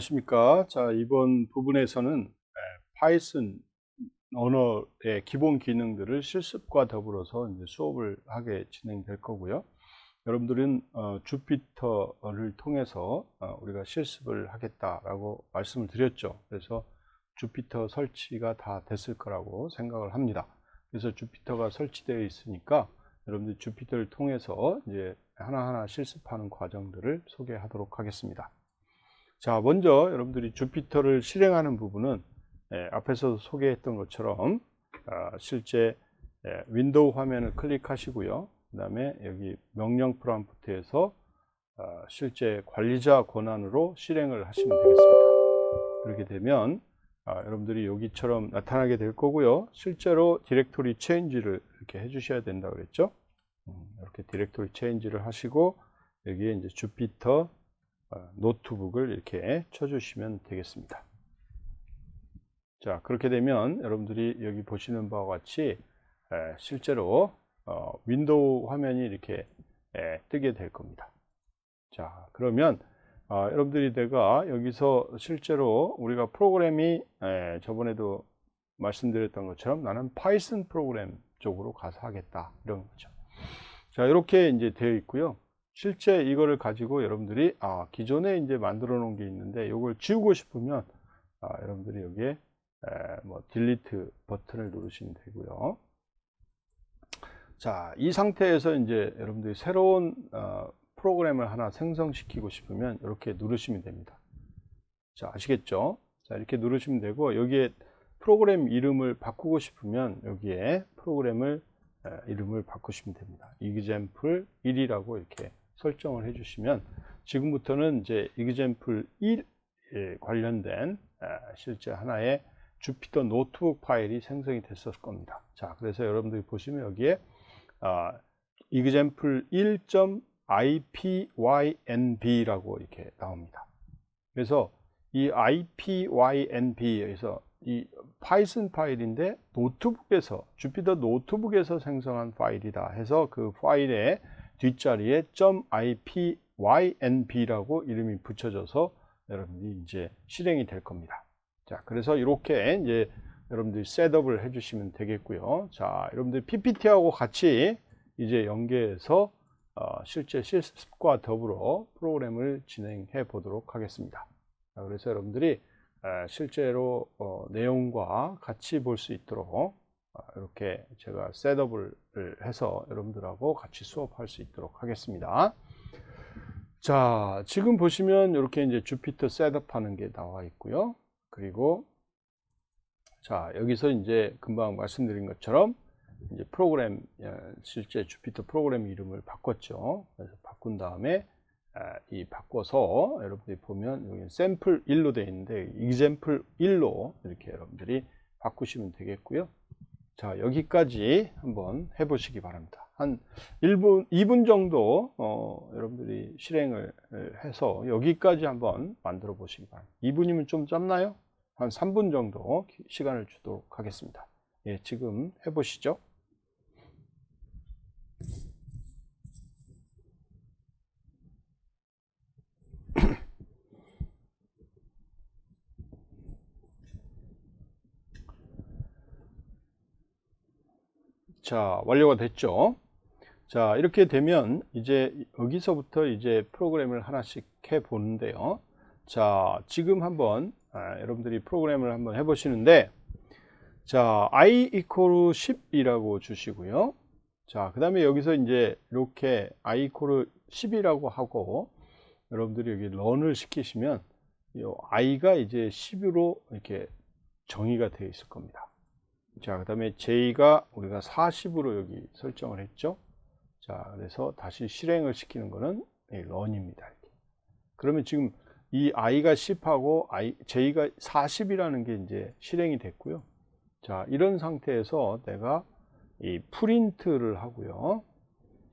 안녕하십니까. 자, 이번 부분에서는 파이썬 언어의 기본 기능들을 실습과 더불어서 이제 수업을 하게 진행될 거고요. 여러분들은 주피터를 통해서 우리가 실습을 하겠다라고 말씀을 드렸죠. 그래서 주피터 설치가 다 됐을 거라고 생각을 합니다. 그래서 주피터가 설치되어 있으니까 여러분들 주피터를 통해서 이제 하나하나 실습하는 과정들을 소개하도록 하겠습니다. 자, 먼저 여러분들이 주피터를 실행하는 부분은 앞에서 소개했던 것처럼 실제 윈도우 화면을 클릭하시고요. 그 다음에 여기 명령 프롬프트에서 실제 관리자 권한으로 실행을 하시면 되겠습니다. 그렇게 되면 여러분들이 여기처럼 나타나게 될 거고요. 실제로 디렉토리 체인지를 이렇게 해 주셔야 된다고 그랬죠. 이렇게 디렉토리 체인지를 하시고 여기에 이제 주피터 노트북을 이렇게 쳐주시면 되겠습니다. 자, 그렇게 되면 여러분들이 여기 보시는 바와 같이 실제로 윈도우 화면이 이렇게 뜨게 될 겁니다. 자, 그러면 여러분들이 내가 여기서 실제로 우리가 프로그램이 저번에도 말씀드렸던 것처럼 나는 파이썬 프로그램 쪽으로 가서 하겠다, 이런 거죠. 자, 이렇게 이제 되어 있고요. 실제 이거를 가지고 여러분들이 기존에 이제 만들어 놓은 게 있는데 이걸 지우고 싶으면 여러분들이 여기에 뭐 딜리트 버튼을 누르시면 되고요. 자, 이 상태에서 이제 여러분들이 새로운 프로그램을 하나 생성시키고 싶으면 이렇게 누르시면 됩니다. 자, 아시겠죠? 자, 이렇게 누르시면 되고 여기에 프로그램 이름을 바꾸고 싶으면 여기에 프로그램을 이름을 바꾸시면 됩니다. example 1이라고 이렇게 설정을 해주시면 지금부터는 이제 example 1에 관련된 실제 하나의 주피터 노트북 파일이 생성이 됐을 겁니다. 자, 그래서 여러분들이 보시면 여기에 example 1.ipynb라고 이렇게 나옵니다. 그래서 이 ipynb에서 이 파이썬 파일인데 노트북에서 주피터 노트북에서 생성한 파일이다 해서 그 파일의 뒷자리에 .ipynb라고 이름이 붙여져서 여러분들이 이제 실행이 될 겁니다. 자, 그래서 이렇게 이제 여러분들이 셋업을 해주시면 되겠고요. 자, 여러분들 PPT하고 같이 이제 연계해서 실제 실습과 더불어 프로그램을 진행해 보도록 하겠습니다. 자, 그래서 여러분들이 실제로 내용과 같이 볼 수 있도록 이렇게 제가 셋업을 해서 여러분들하고 같이 수업할 수 있도록 하겠습니다. 자, 지금 보시면 이렇게 이제 주피터 셋업 하는 게 나와 있고요. 그리고 자, 여기서 이제 금방 말씀드린 것처럼 이제 프로그램 실제 주피터 프로그램 이름을 바꿨죠. 그래서 바꾼 다음에 이 바꿔서 여러분들이 보면 여기 샘플 1로 되어 있는데 example 1로 이렇게 여러분들이 바꾸시면 되겠고요. 자, 여기까지 한번 해보시기 바랍니다. 한 1분, 2분 정도 여러분들이 실행을 해서 여기까지 한번 만들어 보시기 바랍니다. 2분이면 좀 짧나요? 한 3분 정도 시간을 주도록 하겠습니다. 예, 지금 해보시죠. 자, 완료가 됐죠. 자, 이렇게 되면 이제 여기서부터 이제 프로그램을 하나씩 해 보는데요. 자, 지금 한번 여러분들이 프로그램을 한번 해 보시는데, 자, i equal 10이라고 주시고요. 자, 그 다음에 여기서 이제 이렇게 i equal 10이라고 하고 여러분들이 여기 런을 시키시면 이 i가 이제 10으로 이렇게 정의가 되어 있을 겁니다. 자, 그 다음에 j가 우리가 40으로 여기 설정을 했죠. 자, 그래서 다시 실행을 시키는 거는 런입니다. 이렇게. 그러면 지금 이 i가 10하고 j가 40이라는 게 이제 실행이 됐고요. 자, 이런 상태에서 내가 이 프린트를 하고요.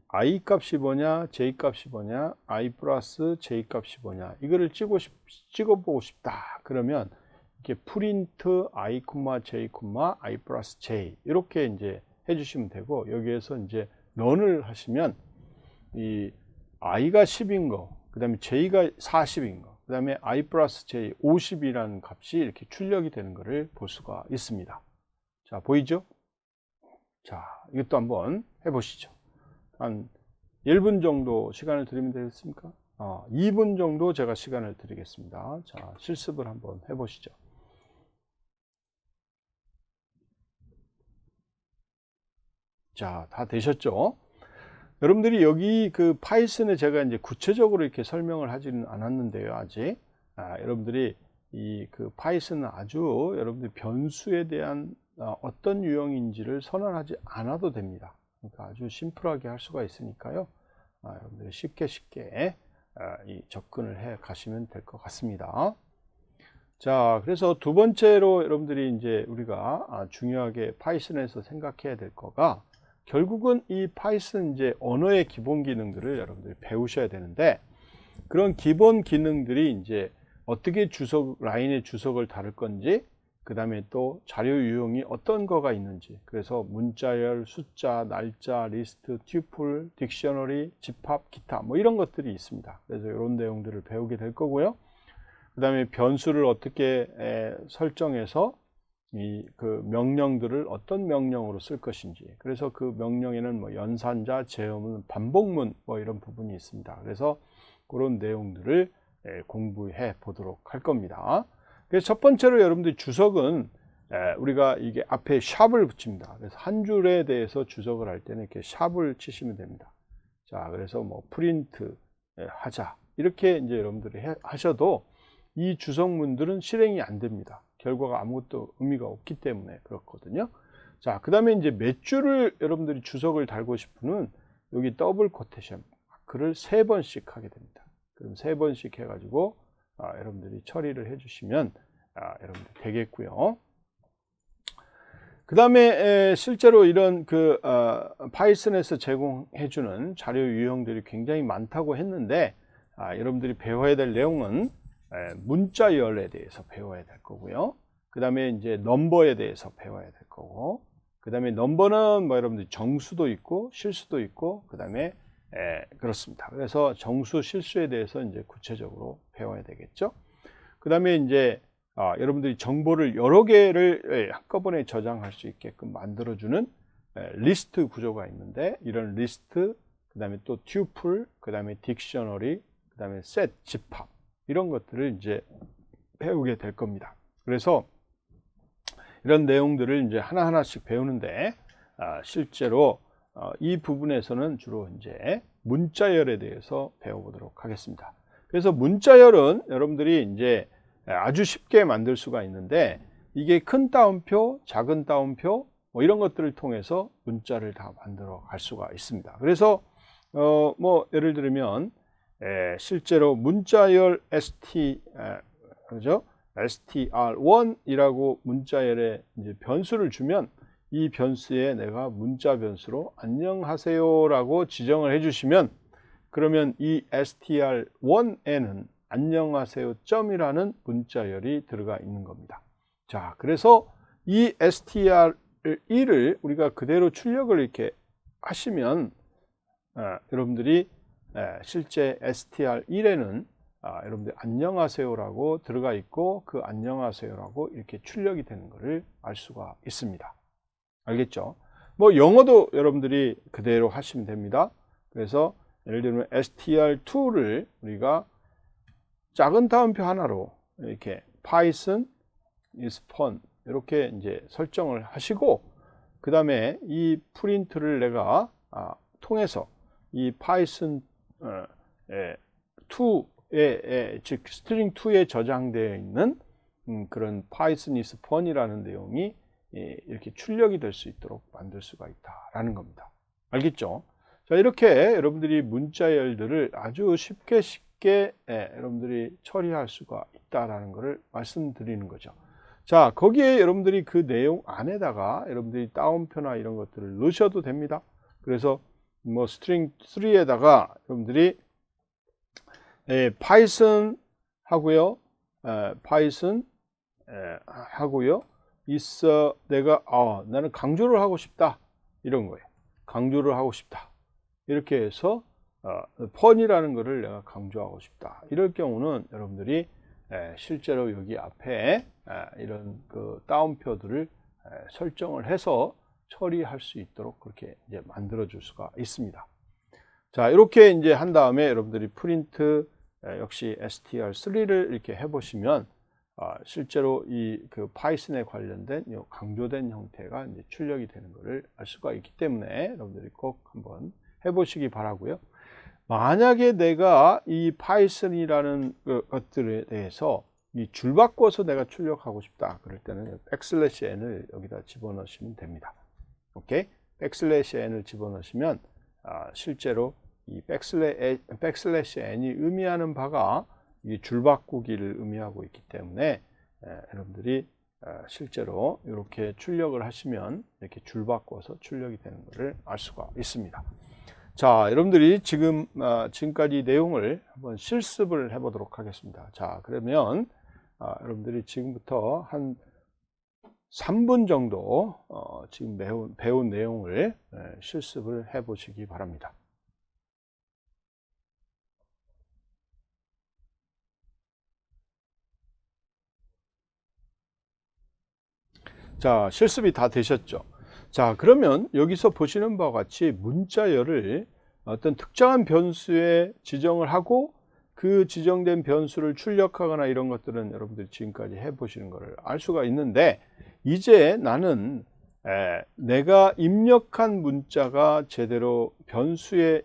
i 값이 뭐냐, j 값이 뭐냐, i 플러스 j 값이 뭐냐, 이거를 찍어보고 싶다. 그러면 이렇게 프린트 i, j, i 플러스 j 이렇게 이제 해주시면 되고, 여기에서 이제 런을 하시면 이 i가 10인 거, 그 다음에 j가 40인 거, 그 다음에 I 플러스 J 50이라는 값이 이렇게 출력이 되는 것을 볼 수가 있습니다. 자, 보이죠? 자, 이것도 한번 해보시죠. 한 1분 정도 시간을 드리면 되겠습니까? 2분 정도 제가 시간을 드리겠습니다. 자, 실습을 한번 해보시죠. 자, 다 되셨죠? 여러분들이 여기 그 파이썬에 제가 이제 구체적으로 이렇게 설명을 하지는 않았는데요, 아직. 여러분들이 이 그 파이썬은 아주 여러분들 변수에 대한 어떤 유형인지를 선언하지 않아도 됩니다. 그러니까 아주 심플하게 할 수가 있으니까요. 여러분들이 쉽게 이 접근을 해 가시면 될 것 같습니다. 자, 그래서 두 번째로 여러분들이 이제 우리가 중요하게 파이썬에서 생각해야 될 거가 결국은 이 파이썬 이제 언어의 기본 기능들을 여러분들이 배우셔야 되는데, 그런 기본 기능들이 이제 어떻게 라인의 주석을 다룰 건지, 그 다음에 또 자료 유형이 어떤 거가 있는지, 그래서 문자열, 숫자, 날짜, 리스트, 튜플, 딕셔너리, 집합, 기타 뭐 이런 것들이 있습니다. 그래서 이런 내용들을 배우게 될 거고요. 그 다음에 변수를 어떻게 설정해서 그 명령들을 어떤 명령으로 쓸 것인지, 그래서 그 명령에는 뭐 연산자, 제어문, 반복문 뭐 이런 부분이 있습니다. 그래서 그런 내용들을 공부해 보도록 할 겁니다. 그래서 첫 번째로 여러분들 주석은 우리가 이게 앞에 샵을 붙입니다. 그래서 한 줄에 대해서 주석을 할 때는 이렇게 샵을 치시면 됩니다. 자, 그래서 뭐 프린트 하자 이렇게 이제 여러분들이 하셔도 이 주석문들은 실행이 안 됩니다. 결과가 아무것도 의미가 없기 때문에 그렇거든요. 자, 그 다음에 이제 몇 줄을 여러분들이 주석을 달고 싶으면 여기 더블 코테이션 마크를 3번씩 하게 됩니다. 그럼 3번씩 해가지고 여러분들이 처리를 해주시면 여러분들 되겠고요. 그 다음에 실제로 이런 그 파이썬에서 제공해주는 자료 유형들이 굉장히 많다고 했는데, 여러분들이 배워야 될 내용은 문자열에 대해서 배워야 될 거고요. 그 다음에 이제 넘버에 대해서 배워야 될 거고, 그 다음에 넘버는 뭐 여러분들 정수도 있고 실수도 있고, 그 다음에 그렇습니다. 그래서 정수 실수에 대해서 이제 구체적으로 배워야 되겠죠. 그 다음에 이제 여러분들이 정보를 여러 개를 한꺼번에 저장할 수 있게끔 만들어주는 리스트 구조가 있는데, 이런 리스트, 그 다음에 또 튜플, 그 다음에 딕셔너리, 그 다음에 셋, 집합 이런 것들을 이제 배우게 될 겁니다. 그래서 이런 내용들을 이제 하나하나씩 배우는데, 실제로 이 부분에서는 주로 이제 문자열에 대해서 배워보도록 하겠습니다. 그래서 문자열은 여러분들이 이제 아주 쉽게 만들 수가 있는데, 이게 큰 따옴표, 작은 따옴표 뭐 이런 것들을 통해서 문자를 다 만들어 갈 수가 있습니다. 그래서 뭐 예를 들면 실제로 문자열 그죠? str1이라고 문자열에 이제 변수를 주면, 이 변수에 내가 문자 변수로 안녕하세요라고 지정을 해주시면, 그러면 이 str1에는 안녕하세요 점이라는 문자열이 들어가 있는 겁니다. 자, 그래서 이 str1을 우리가 그대로 출력을 이렇게 하시면 여러분들이 실제 str1에는 여러분들 안녕하세요라고 들어가 있고, 그 안녕하세요라고 이렇게 출력이 되는 것을 알 수가 있습니다. 알겠죠? 뭐 영어도 여러분들이 그대로 하시면 됩니다. 그래서 예를 들면 str2를 우리가 작은 따옴표 하나로 이렇게 Python is fun 이렇게 이제 설정을 하시고, 그 다음에 이 프린트를 내가 통해서 이 Python 2에 즉 스트링 2에 저장되어 있는 그런 Python is fun이라는 내용이 이렇게 출력이 될 수 있도록 만들 수가 있다라는 겁니다. 알겠죠? 자, 이렇게 여러분들이 문자열들을 아주 쉽게 여러분들이 처리할 수가 있다라는 것을 말씀드리는 거죠. 자, 거기에 여러분들이 그 내용 안에다가 여러분들이 따옴표나 이런 것들을 넣으셔도 됩니다. 그래서 뭐 스트링 3에다가 여러분들이 파이썬 하고요, 파이썬 하고요, 있어 내가 나는 강조를 하고 싶다 이런 거예요. 강조를 하고 싶다 이렇게 해서 펀이라는 것을 내가 강조하고 싶다. 이럴 경우는 여러분들이 실제로 여기 앞에 이런 그 따옴표들을 설정을 해서 처리할 수 있도록 그렇게 이제 만들어 줄 수가 있습니다. 자, 이렇게 이제 한 다음에 여러분들이 프린트 역시 str3를 이렇게 해보시면 실제로 이 그 파이썬에 관련된 강조된 형태가 이제 출력이 되는 것을 알 수가 있기 때문에 여러분들이 꼭 한번 해보시기 바라고요. 만약에 내가 이 파이썬이라는 것들에 대해서 이 줄 바꿔서 내가 출력하고 싶다 그럴 때는 \n을 여기다 집어넣으시면 됩니다. 오케이? \n을 집어넣으시면 실제로 이 \n이 의미하는 바가 이 줄 바꾸기를 의미하고 있기 때문에 여러분들이 실제로 이렇게 출력을 하시면 이렇게 줄 바꿔서 출력이 되는 것을 알 수가 있습니다. 자, 여러분들이 지금까지 내용을 한번 실습을 해 보도록 하겠습니다. 자, 그러면 여러분들이 지금부터 한 3분 정도 지금 배운 내용을 실습을 해 보시기 바랍니다. 자, 실습이 다 되셨죠? 자, 그러면 여기서 보시는 바와 같이 문자열을 어떤 특정한 변수에 지정을 하고 그 지정된 변수를 출력하거나 이런 것들은 여러분들이 지금까지 해보시는 것을 알 수가 있는데, 이제 나는 내가 입력한 문자가 제대로 변수에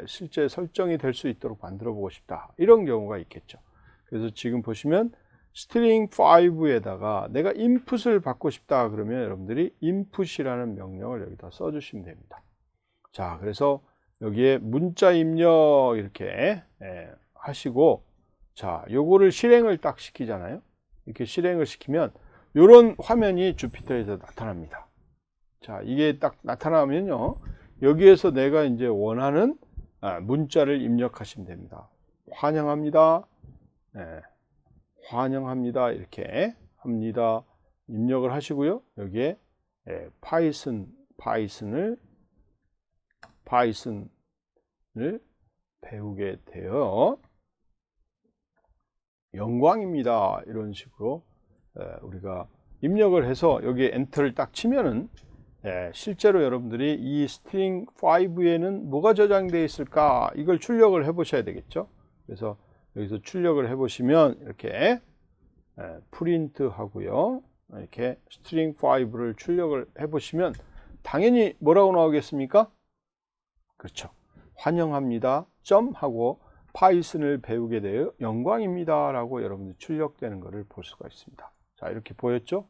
실제 설정이 될 수 있도록 만들어 보고 싶다. 이런 경우가 있겠죠. 그래서 지금 보시면 string 5에다가 내가 인풋을 받고 싶다 그러면 여러분들이 input이라는 명령을 여기다 써주시면 됩니다. 자, 그래서 여기에 문자 입력 이렇게 하시고, 자, 요거를 실행을 딱 시키잖아요. 이렇게 실행을 시키면 요런 화면이 주피터에서 나타납니다. 자, 이게 딱 나타나면요, 여기에서 내가 이제 원하는 문자를 입력하시면 됩니다. 환영합니다. 환영합니다. 이렇게 합니다. 입력을 하시고요. 여기에 파이썬을 배우게 되어 영광입니다. 이런 식으로 우리가 입력을 해서 여기에 엔터를 딱 치면은 실제로 여러분들이 이 string 5에는 뭐가 저장되어 있을까, 이걸 출력을 해 보셔야 되겠죠. 그래서 여기서 출력을 해 보시면 이렇게 프린트 하고요, 이렇게 string 5를 출력을 해 보시면 당연히 뭐라고 나오겠습니까? 그렇죠. 환영합니다. 점 하고 파이썬을 배우게 되어 영광입니다 라고 여러분들 출력되는 것을 볼 수가 있습니다. 자, 이렇게 보였죠?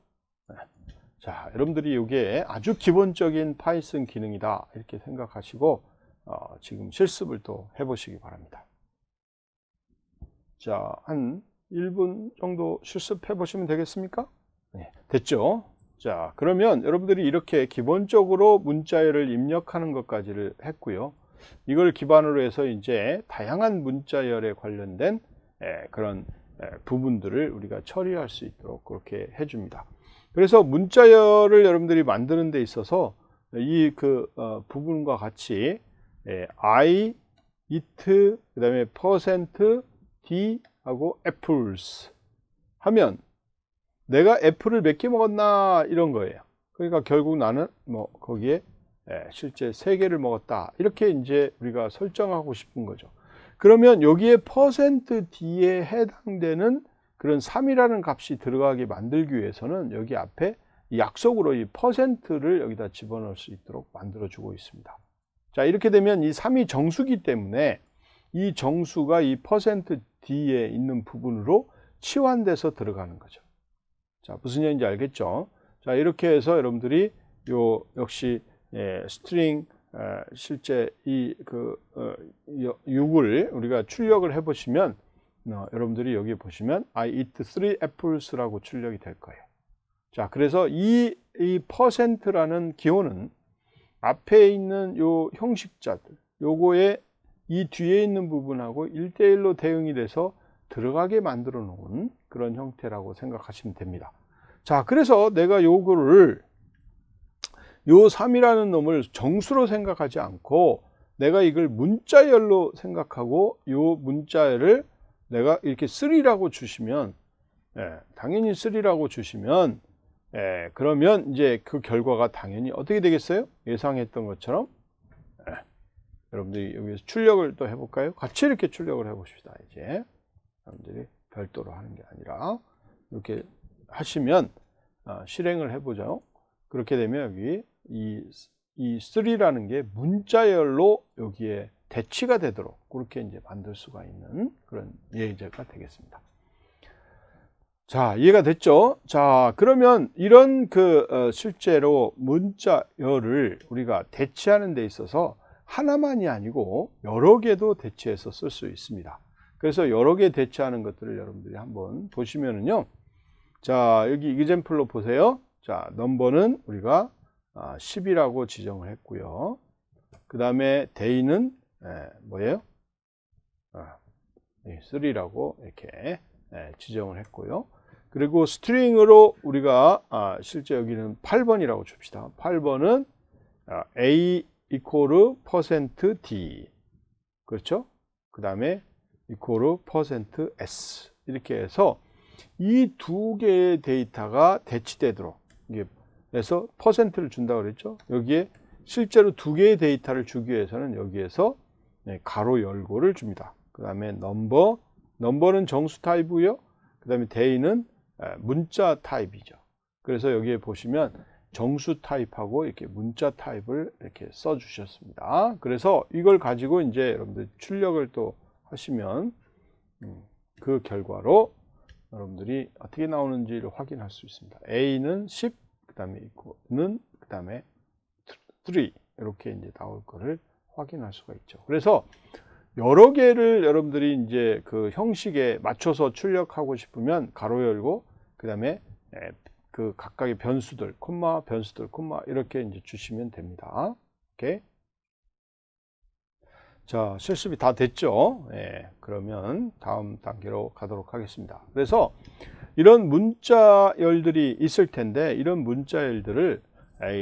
자, 여러분들이 이게 아주 기본적인 파이썬 기능이다 이렇게 생각하시고 지금 실습을 또 해보시기 바랍니다. 자, 한 1분 정도 실습해 보시면 되겠습니까? 네, 됐죠? 자, 그러면 여러분들이 이렇게 기본적으로 문자열을 입력하는 것까지를 했고요. 이걸 기반으로 해서 이제 다양한 문자열에 관련된 그런 부분들을 우리가 처리할 수 있도록 그렇게 해줍니다. 그래서 문자열을 여러분들이 만드는 데 있어서 이 부분과 같이 I, it, 그 다음에 %d 하고 apples 하면 내가 애플을 몇 개 먹었나 이런 거예요. 그러니까 결국 나는 뭐 거기에 실제 3개를 먹었다 이렇게 이제 우리가 설정하고 싶은 거죠. 그러면 여기에 %d에 해당되는 그런 3이라는 값이 들어가게 만들기 위해서는 여기 앞에 약속으로 이 %를 여기다 집어넣을 수 있도록 만들어 주고 있습니다. 자, 이렇게 되면 이 3이 정수기 때문에 이 정수가 이 %d에 있는 부분으로 치환돼서 들어가는 거죠. 자, 무슨 얘기인지 알겠죠? 자, 이렇게 해서 여러분들이 역시 스트링 실제 이 6을 우리가 출력을 해 보시면 여러분들이 여기 보시면 I eat 3 apples라고 출력이 될 거예요. 자, 그래서 이 %라는 기호는 앞에 있는 요 형식자들 요거에 이 뒤에 있는 부분하고 1대1로 대응이 돼서 들어가게 만들어 놓은 그런 형태라고 생각하시면 됩니다. 자, 그래서 내가 요거를 요 3이라는 놈을 정수로 생각하지 않고 내가 이걸 문자열로 생각하고 이 문자열을 내가 이렇게 3라고 주시면, 당연히 3라고 주시면, 그러면 이제 그 결과가 당연히 어떻게 되겠어요? 예상했던 것처럼, 여러분들이 여기서 출력을 또 해볼까요? 같이 이렇게 출력을 해봅시다. 이제 여러분들이 별도로 하는 게 아니라 이렇게 하시면 실행을 해보죠. 그렇게 되면 여기 이 3라는 게 문자열로 여기에 대치가 되도록 그렇게 이제 만들 수가 있는 그런 예제가 되겠습니다. 자, 이해가 됐죠? 자, 그러면 이런 실제로 문자열을 우리가 대치하는 데 있어서 하나만이 아니고 여러 개도 대치해서 쓸 수 있습니다. 그래서 여러 개 대치하는 것들을 여러분들이 한번 보시면은요. 자, 여기 example로 보세요. 자, 넘버는 우리가 10이라고 지정을 했고요. 그 다음에 day는 뭐예요? 3라고 이렇게 지정을 했고요. 그리고 스트링으로 우리가 실제 여기는 8번이라고 줍시다. 8번은 a 이코르 %d 그렇죠? 그 다음에 이코르 %s 이렇게 해서 이 두 개의 데이터가 대치되도록 그래서 퍼센트를 준다고 그랬죠. 여기에 실제로 두 개의 데이터를 주기 위해서는 여기에서 가로 열고를 줍니다. 그 다음에 넘버는 정수 타입이고요. 그 다음에 day는 문자 타입이죠. 그래서 여기에 보시면 정수 타입하고 이렇게 문자 타입을 이렇게 써 주셨습니다. 그래서 이걸 가지고 이제 여러분들 출력을 또 하시면 그 결과로 여러분들이 어떻게 나오는지를 확인할 수 있습니다. A는 10, 그 다음에 는 그 다음에 3 이렇게 이제 나올 거를 확인할 수가 있죠. 그래서 여러 개를 여러분들이 이제 그 형식에 맞춰서 출력하고 싶으면 가로 열고 그 다음에 그 각각의 변수들, 콤마, 변수들, 콤마 이렇게 이제 주시면 됩니다. 오케이. 자, 실습이 다 됐죠? 그러면 다음 단계로 가도록 하겠습니다. 그래서 이런 문자열들이 있을 텐데 이런 문자열들을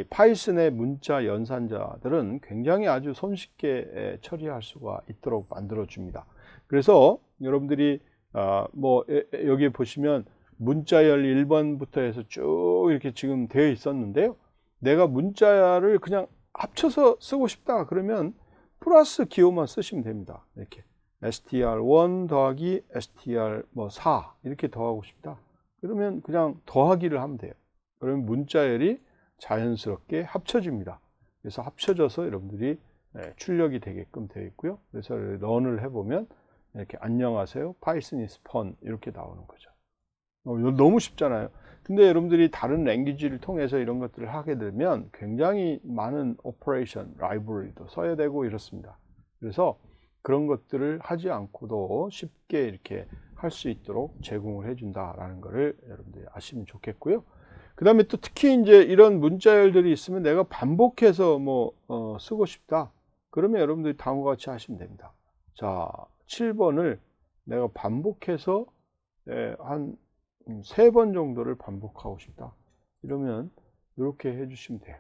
파이썬의 문자 연산자들은 굉장히 아주 손쉽게 처리할 수가 있도록 만들어 줍니다. 그래서 여러분들이 여기 보시면 문자열 1번부터 해서 쭉 이렇게 지금 되어 있었는데요. 내가 문자를 그냥 합쳐서 쓰고 싶다 그러면 플러스 기호만 쓰시면 됩니다. 이렇게 str1 더하기 str4 이렇게 더하고 싶다. 그러면 그냥 더하기를 하면 돼요. 그러면 문자열이 자연스럽게 합쳐집니다. 그래서 합쳐져서 여러분들이 출력이 되게끔 되어 있고요. 그래서 런을 해보면 이렇게 안녕하세요, 파이썬 is fun 이렇게 나오는 거죠. 너무 쉽잖아요. 근데 여러분들이 다른 랭귀지를 통해서 이런 것들을 하게 되면 굉장히 많은 오퍼레이션, 라이브러리도 써야 되고 이렇습니다. 그래서 그런 것들을 하지 않고도 쉽게 이렇게 할 수 있도록 제공을 해준다라는 것을 여러분들이 아시면 좋겠고요. 그 다음에 또 특히 이제 이런 문자열들이 있으면 내가 반복해서 쓰고 싶다. 그러면 여러분들이 다음과 같이 하시면 됩니다. 자, 7번을 내가 반복해서 한 3번 정도를 반복하고 싶다. 이러면 이렇게 해주시면 돼요.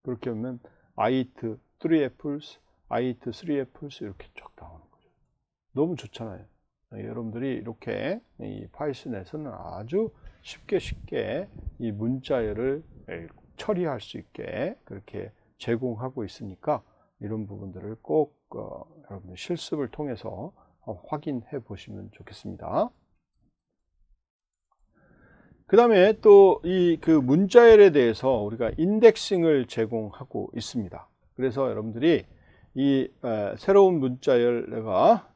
그렇게 하면 I eat 3 apples, I eat 3 apples 이렇게 쫙 나오는 거죠. 너무 좋잖아요. 여러분들이 이렇게 이 파이썬에서는 아주 쉽게 이 문자열을 처리할 수 있게 그렇게 제공하고 있으니까 이런 부분들을 꼭 여러분들 실습을 통해서 확인해 보시면 좋겠습니다. 그 다음에 또 이 문자열에 대해서 우리가 인덱싱을 제공하고 있습니다. 그래서 여러분들이 이 새로운 문자열 내가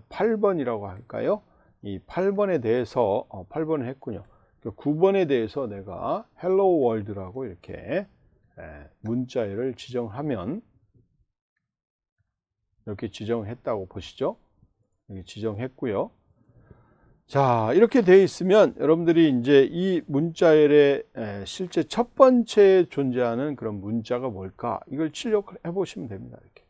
8번이라고 할까요? 이 8번에 대해서 8번을 했군요. 9번에 대해서 내가 Hello World라고 이렇게 문자열을 지정하면 이렇게 지정했다고 보시죠. 여기 지정했고요. 자, 이렇게 되어 있으면 여러분들이 이제 이 문자열의 실제 첫 번째 존재하는 그런 문자가 뭘까? 이걸 출력해 보시면 됩니다. 이렇게.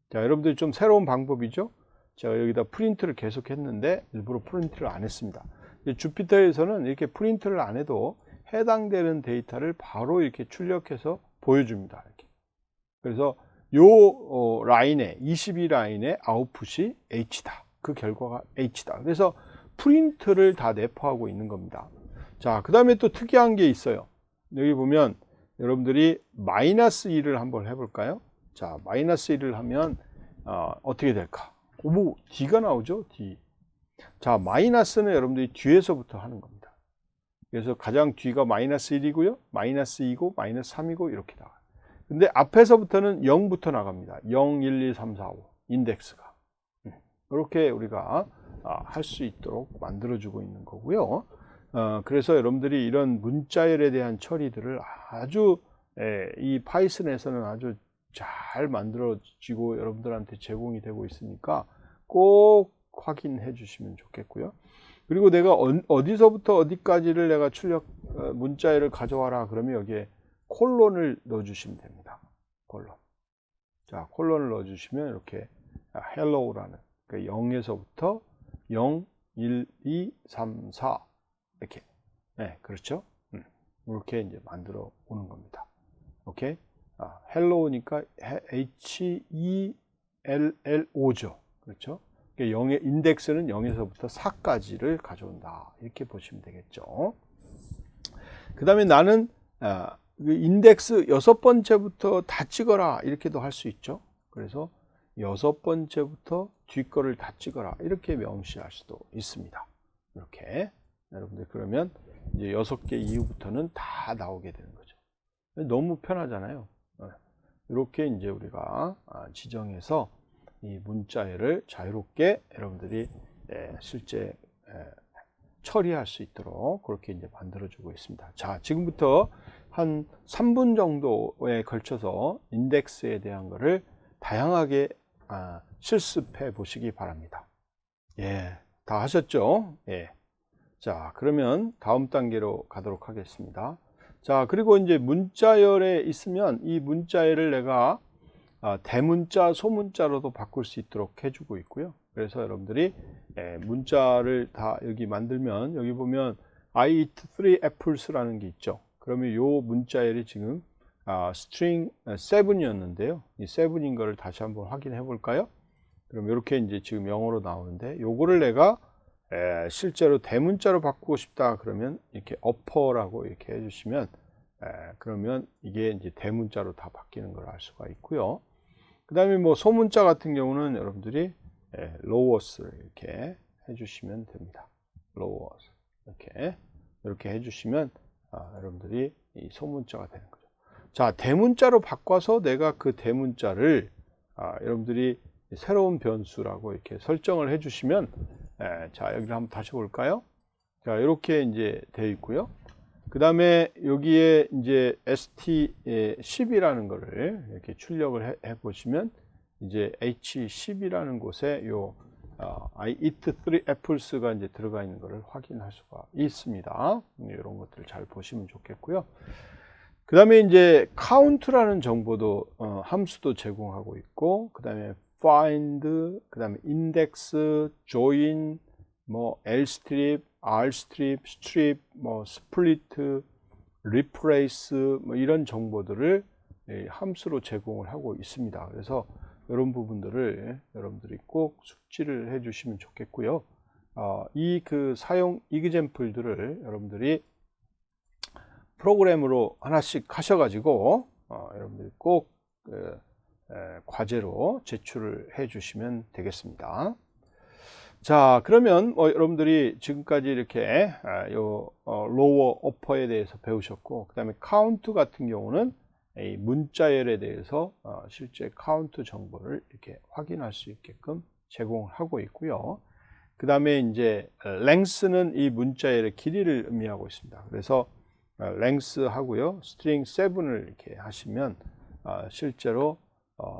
자, 여러분들이 좀 새로운 방법이죠? 제가 여기다 프린트를 계속 했는데 일부러 프린트를 안 했습니다. 주피터에서는 이렇게 프린트를 안 해도 해당되는 데이터를 바로 이렇게 출력해서 보여줍니다. 이렇게. 그래서 라인에 22라인의 아웃풋이 H다. 그 결과가 H다. 그래서 프린트를 다 내포하고 있는 겁니다. 자, 그 다음에 또 특이한 게 있어요. 여기 보면 여러분들이 마이너스 1을 한번 해볼까요? 자, 마이너스 1을 하면 어떻게 될까? 뭐 D가 나오죠? D. 자, 마이너스는 여러분들이 뒤에서부터 하는 겁니다. 그래서 가장 뒤가 마이너스 1이고요. 마이너스 2고 마이너스 3이고 이렇게 나와요. 근데 앞에서부터는 0부터 나갑니다. 0, 1, 2, 3, 4, 5 인덱스가. 이렇게 우리가 할 수 있도록 만들어주고 있는 거고요. 그래서 여러분들이 이런 문자열에 대한 처리들을 아주 이 파이썬에서는 아주 잘 만들어지고 여러분들한테 제공이 되고 있으니까 꼭 확인해 주시면 좋겠고요. 그리고 내가 어디서부터 어디까지를 내가 출력 문자열을 가져와라 그러면 여기에 콜론을 넣어 주시면 됩니다. 콜론. 자, 콜론을 넣어 주시면 이렇게 hello라는 그러니까 0에서부터 0, 1, 2, 3, 4 이렇게. 네, 그렇죠? 이렇게 이제 만들어 오는 겁니다. 오케이? hello니까 HELLO죠. 그렇죠? 그러니까 인덱스는 0에서부터 4까지를 가져온다. 이렇게 보시면 되겠죠. 그 다음에 나는 그 인덱스 6번째부터 다 찍어라. 이렇게도 할 수 있죠. 그래서 6번째부터 뒷거를 다 찍어라. 이렇게 명시할 수도 있습니다. 이렇게. 여러분들 그러면 이제 6개 이후부터는 다 나오게 되는 거죠. 너무 편하잖아요. 이렇게 이제 우리가 지정해서 이 문자열을 자유롭게 여러분들이 실제 처리할 수 있도록 그렇게 이제 만들어주고 있습니다. 자, 지금부터 한 3분 정도에 걸쳐서 인덱스에 대한 것을 다양하게 실습해 보시기 바랍니다. 예, 다 하셨죠? 예. 자, 그러면 다음 단계로 가도록 하겠습니다. 자, 그리고 이제 문자열에 있으면 이 문자열을 내가 대문자, 소문자로도 바꿀 수 있도록 해주고 있고요. 그래서 여러분들이 문자를 다 여기 만들면 여기 보면 I eat 3 apples라는 게 있죠. 그러면 요 문자열이 지금 string 7이었는데요. 이 7인 거를 다시 한번 확인해 볼까요? 그럼 이렇게 이제 지금 영어로 나오는데 요거를 내가 실제로 대문자로 바꾸고 싶다 그러면 이렇게 upper라고 이렇게 해주시면 그러면 이게 이제 대문자로 다 바뀌는 걸 알 수가 있고요. 그 다음에 뭐 소문자 같은 경우는 여러분들이 lowers를 이렇게 해주시면 됩니다. lowers 이렇게 해주시면 여러분들이 이 소문자가 되는 거죠. 자, 대문자로 바꿔서 내가 그 대문자를 여러분들이 새로운 변수라고 이렇게 설정을 해주시면 자, 여기를 한번 다시 볼까요? 자, 이렇게 이제 되어 있고요. 그 다음에 여기에 이제 st10이라는 거를 이렇게 출력을 해 보시면 이제 h10이라는 곳에 요 I eat 3 apples가 이제 들어가 있는 것을 확인할 수가 있습니다. 이런 것들을 잘 보시면 좋겠고요. 그 다음에 이제 count라는 정보도 함수도 제공하고 있고, 그 다음에 find, 그 다음에 index, join, 뭐 lstrip, rstrip, strip, 뭐 split, replace, 뭐 이런 정보들을 함수로 제공을 하고 있습니다. 그래서 이런 부분들을 여러분들이 꼭 숙지를 해 주시면 좋겠고요. 이 그 사용 이그젬플들을 여러분들이 프로그램으로 하나씩 하셔가지고 여러분들이 꼭 과제로 제출을 해 주시면 되겠습니다. 자, 그러면 여러분들이 지금까지 이렇게 로워 어퍼에 대해서 배우셨고, 그 다음에 카운트 같은 경우는 이 문자열에 대해서 실제 카운트 정보를 이렇게 확인할 수 있게끔 제공을 하고 있고요. 그 다음에 이제 length는 이 문자열의 길이를 의미하고 있습니다. 그래서 length 하고요, string 7을 이렇게 하시면 실제로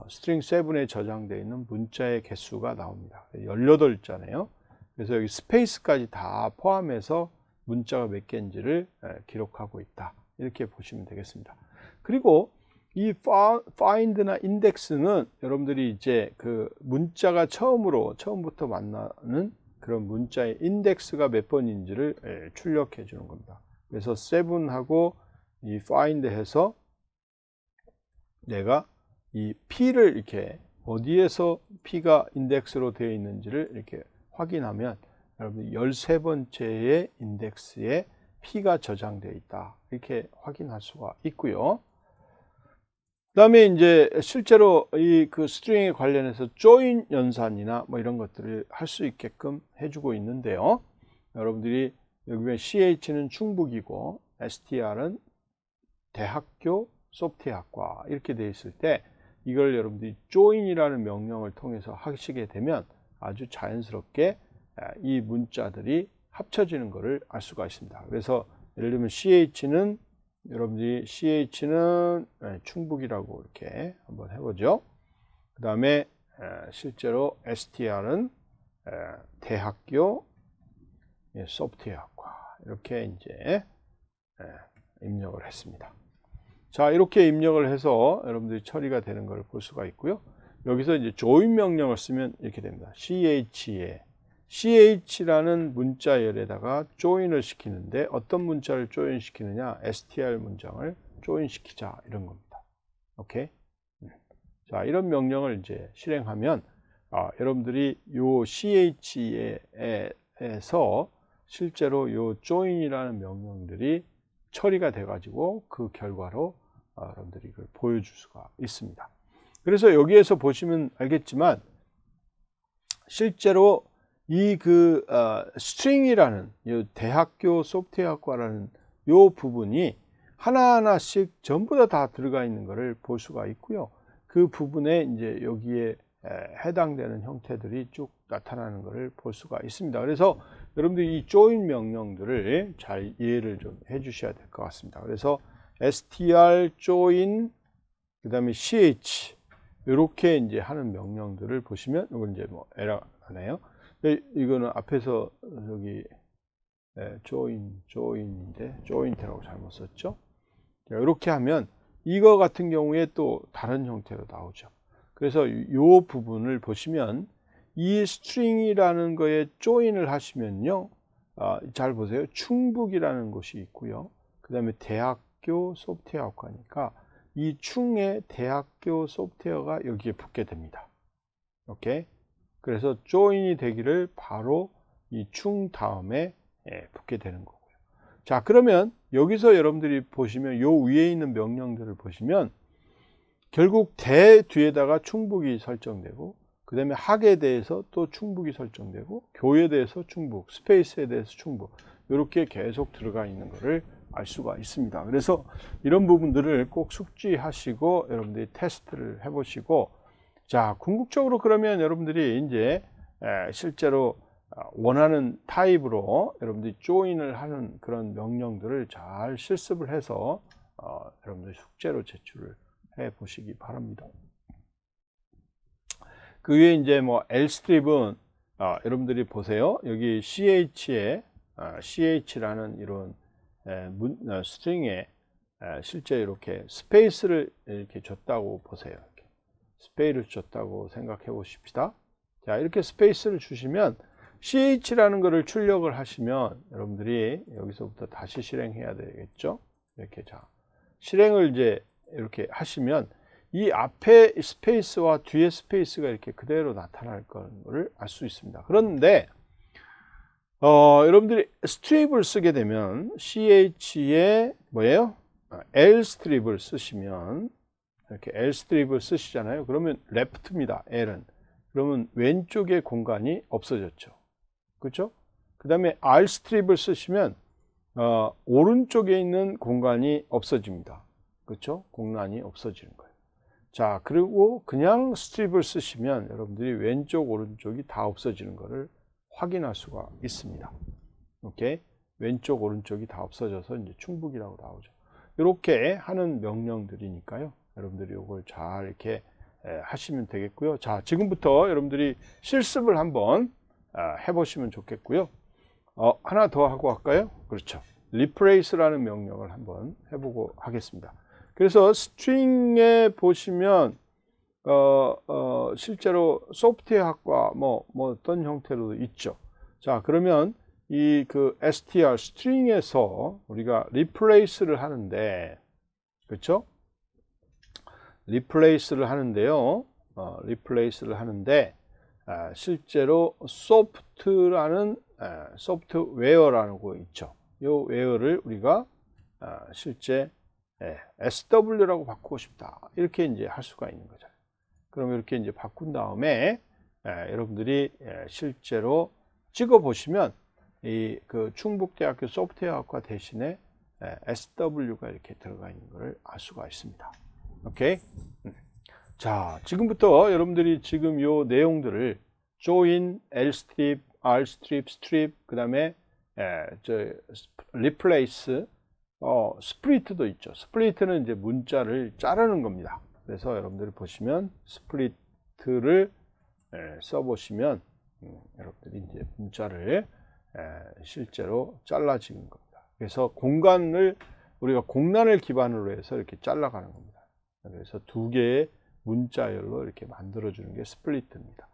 string 7에 저장되어 있는 문자의 개수가 나옵니다. 18자네요. 그래서 여기 스페이스까지 다 포함해서 문자가 몇 개인지를 기록하고 있다. 이렇게 보시면 되겠습니다. 그리고 이 find나 index는 여러분들이 이제 그 문자가 처음부터 만나는 그런 문자의 인덱스가 몇 번인지를 출력해 주는 겁니다. 그래서 7하고 이 find 해서 내가 이 P를 이렇게 어디에서 P가 인덱스로 되어 있는지를 이렇게 확인하면 여러분 13번째의 인덱스에 P가 저장되어 있다. 이렇게 확인할 수가 있고요. 그다음에 이제 실제로 이 그 스트링에 관련해서 조인 연산이나 뭐 이런 것들을 할 수 있게끔 해주고 있는데요. 여러분들이 여기 보면 CH는 충북이고 STR은 대학교 소프트웨어학과 이렇게 되어 있을 때 이걸 여러분들이 join이라는 명령을 통해서 하시게 되면 아주 자연스럽게 이 문자들이 합쳐지는 것을 알 수가 있습니다. 그래서 예를 들면 CH는 여러분들이 CH는 충북이라고 이렇게 한번 해보죠. 그 다음에 실제로 STR은 대학교 소프트웨어학과 이렇게 이제 입력을 했습니다. 자, 이렇게 입력을 해서 여러분들이 처리가 되는 걸 볼 수가 있고요. 여기서 이제 join 명령을 쓰면 이렇게 됩니다. CH에 CH라는 문자열에다가 join을 시키는데 어떤 문자를 join 시키느냐? str 문장을 join 시키자 이런 겁니다. 오케이? 자, 이런 명령을 이제 실행하면 여러분들이 요 CH에서 실제로 요 join이라는 명령들이 처리가 돼 가지고 그 결과로 여러분들이 이걸 보여줄 수가 있습니다. 그래서 여기에서 보시면 알겠지만 실제로 이 그 스트링이라는 이 대학교 소프트웨어학과라는 요 부분이 하나하나씩 전부 다 들어가 있는 것을 볼 수가 있고요. 그 부분에 이제 여기에 해당되는 형태들이 쭉 나타나는 것을 볼 수가 있습니다. 그래서 여러분들이 이 join 명령들을 잘 이해를 좀 해 주셔야 될 것 같습니다. 그래서 str join 그 다음에 ch 이렇게 이제 하는 명령들을 보시면 이건 이제 뭐 에러 나네요. 이거는 앞에서 여기 join인데 joint라고 잘못 썼죠. 이렇게 하면 이거 같은 경우에 또 다른 형태로 나오죠. 그래서 이 부분을 보시면 이 스트링이라는 거에 join을 하시면요, 잘 보세요. 충북이라는 곳이 있고요. 그 다음에 대학교 소프트웨어학과니까 이 충의 대학교 소프트웨어가 여기에 붙게 됩니다. 오케이? 그래서 join이 되기를 바로 이 충 다음에 붙게 되는 거고요. 자, 그러면 여기서 여러분들이 보시면 요 위에 있는 명령들을 보시면 결국 대 뒤에다가 충북이 설정되고 그 다음에 학에 대해서 또 충북이 설정되고 교에 대해서 충북, 스페이스에 대해서 충북 이렇게 계속 들어가 있는 것을 알 수가 있습니다. 그래서 이런 부분들을 꼭 숙지하시고 여러분들이 테스트를 해보시고 자, 궁극적으로 그러면 여러분들이 이제 실제로 원하는 타입으로 여러분들이 join을 하는 그런 명령들을 잘 실습을 해서 여러분들 숙제로 제출을 해 보시기 바랍니다. 그 위에 이제 뭐 lstrip은 여러분들이 보세요. 여기 ch에 ch라는 이런 스트링에 실제 이렇게 스페이스를 이렇게 줬다고 보세요. 이렇게 스페이스를 줬다고 생각해 보십시다. 자, 이렇게 스페이스를 주시면 ch라는 것을 출력을 하시면 여러분들이 여기서부터 다시 실행해야 되겠죠. 이렇게 자 실행을 이제 이렇게 하시면 이 앞에 스페이스와 뒤에 스페이스가 이렇게 그대로 나타날 것을 알 수 있습니다. 그런데 여러분들이 스트립을 쓰게 되면 ch에 뭐예요? lstrip을 쓰시면 이렇게 lstrip을 쓰시잖아요. 그러면 left입니다. l은 그러면 왼쪽의 공간이 없어졌죠. 그렇죠? 그 다음에 rstrip을 쓰시면 오른쪽에 있는 공간이 없어집니다. 그렇죠? 공간이 없어지는 거예요. 자, 그리고 그냥 스트립을 쓰시면 여러분들이 왼쪽 오른쪽이 다 없어지는 것을 확인할 수가 있습니다. 오케이? 왼쪽 오른쪽이 다 없어져서 이제 충북이라고 나오죠. 이렇게 하는 명령들이니까요. 여러분들이 이걸 잘 이렇게 하시면 되겠고요. 자, 지금부터 여러분들이 실습을 한번 해보시면 좋겠고요. 하나 더 하고 할까요? 그렇죠. replace라는 명령을 한번 해보고 하겠습니다. 그래서 스트링에 보시면 실제로 소프트웨어학과 뭐 어떤 형태로도 있죠. 자, 그러면 이 그 str 스트링에서 우리가 replace를 하는데, 그렇죠? 리플레이스를 하는데요. 리플레이스를 하는데 실제로 소프트라는 소프트웨어라는 거 있죠. 이 웨어를 우리가 실제 SW라고 바꾸고 싶다. 이렇게 이제 할 수가 있는 거죠. 그럼 이렇게 이제 바꾼 다음에 여러분들이 실제로 찍어 보시면 이 그 충북대학교 소프트웨어학과 대신에 SW가 이렇게 들어가 있는 것을 알 수가 있습니다. 오케이. 자, 지금부터 여러분들이 지금 요 내용들을 join, Lstrip, Rstrip, strip, 그 다음에 replace, 스플리트도 있죠. 스플리트는 이제 문자를 자르는 겁니다. 그래서 여러분들이 보시면 스플리트를 써보시면 여러분들이 이제 문자를 실제로 잘라지는 겁니다. 그래서 공간을 우리가 공란을 기반으로 해서 이렇게 잘라가는 겁니다. 그래서 두 개의 문자열로 이렇게 만들어주는 게 스플리트입니다.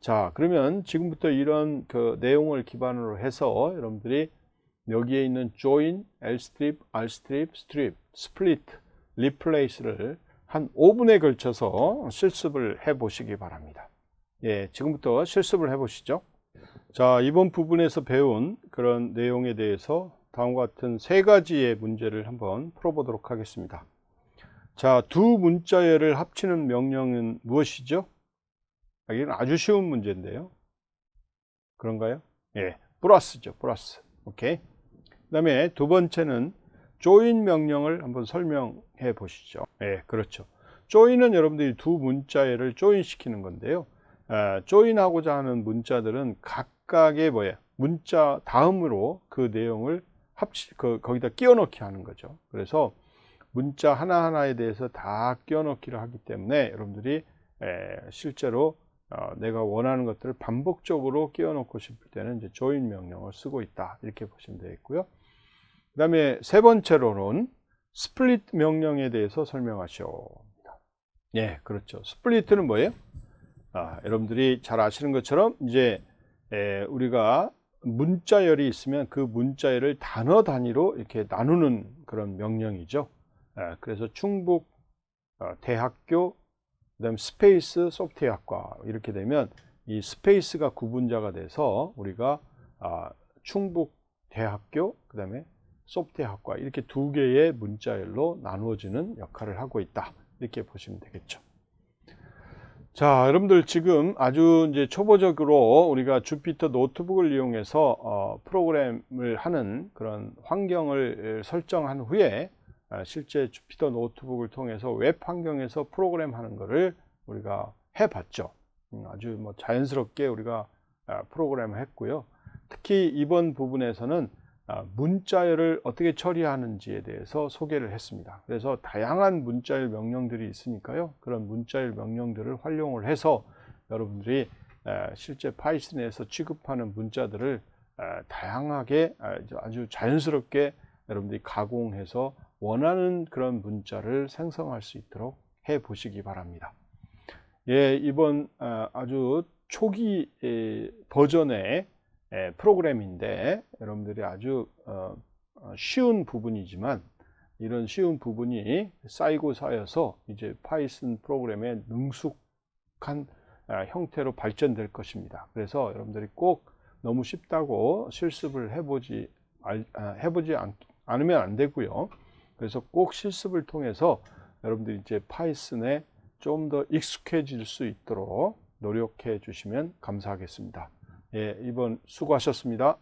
자, 그러면 지금부터 이런 그 내용을 기반으로 해서 여러분들이 여기에 있는 join, Lstrip, Rstrip, strip, split, replace를 한 5분에 걸쳐서 실습을 해 보시기 바랍니다. 예, 지금부터 실습을 해 보시죠. 자, 이번 부분에서 배운 그런 내용에 대해서 다음과 같은 세 가지의 문제를 한번 풀어보도록 하겠습니다. 자, 두 문자열을 합치는 명령은 무엇이죠? 이건 아주 쉬운 문제인데요. 그런가요? 예, 플러스죠, 플러스. 오케이. 그 다음에 두 번째는 join 명령을 한번 설명해 보시죠. 예, 그렇죠. join은 여러분들이 두 문자열을 join 시키는 건데요. join하고자 하는 문자들은 각각의 문자 다음으로 그 내용을 거기다 끼워 넣기 하는 거죠. 그래서 문자 하나하나에 대해서 다 끼워 넣기를 하기 때문에 여러분들이 실제로 내가 원하는 것들을 반복적으로 끼워 넣고 싶을 때는 이제 join 명령을 쓰고 있다. 이렇게 보시면 되겠고요. 그 다음에 세 번째로는 split 명령에 대해서 설명하시옵니다. 예, 그렇죠. split는 뭐예요? 여러분들이 잘 아시는 것처럼 이제 우리가 문자열이 있으면 그 문자열을 단어 단위로 이렇게 나누는 그런 명령이죠. 그래서 충북 대학교, 그다음 스페이스 소프트웨어학과 이렇게 되면 이 스페이스가 구분자가 돼서 우리가 충북 대학교, 그다음에 소프트웨어학과 이렇게 두 개의 문자열로 나누어지는 역할을 하고 있다. 이렇게 보시면 되겠죠. 자, 여러분들 지금 아주 이제 초보적으로 우리가 주피터 노트북을 이용해서 프로그램을 하는 그런 환경을 설정한 후에 실제 주피터 노트북을 통해서 웹 환경에서 프로그램 하는 것을 우리가 해봤죠. 아주 뭐 자연스럽게 우리가 프로그램을 했고요. 특히 이번 부분에서는 문자열을 어떻게 처리하는지에 대해서 소개를 했습니다. 그래서 다양한 문자열 명령들이 있으니까요. 그런 문자열 명령들을 활용을 해서 여러분들이 실제 파이썬에서 취급하는 문자들을 다양하게 아주 자연스럽게 여러분들이 가공해서 원하는 그런 문자를 생성할 수 있도록 해 보시기 바랍니다. 예, 이번 아주 초기 버전의 프로그램인데 여러분들이 아주 쉬운 부분이지만 이런 쉬운 부분이 쌓이고 쌓여서 이제 파이썬 프로그램의 능숙한 형태로 발전될 것입니다. 그래서 여러분들이 꼭 너무 쉽다고 실습을 해보지 않으면 안 되고요. 그래서 꼭 실습을 통해서 여러분들이 이제 파이썬에 좀 더 익숙해질 수 있도록 노력해 주시면 감사하겠습니다. 예, 이번 수고하셨습니다.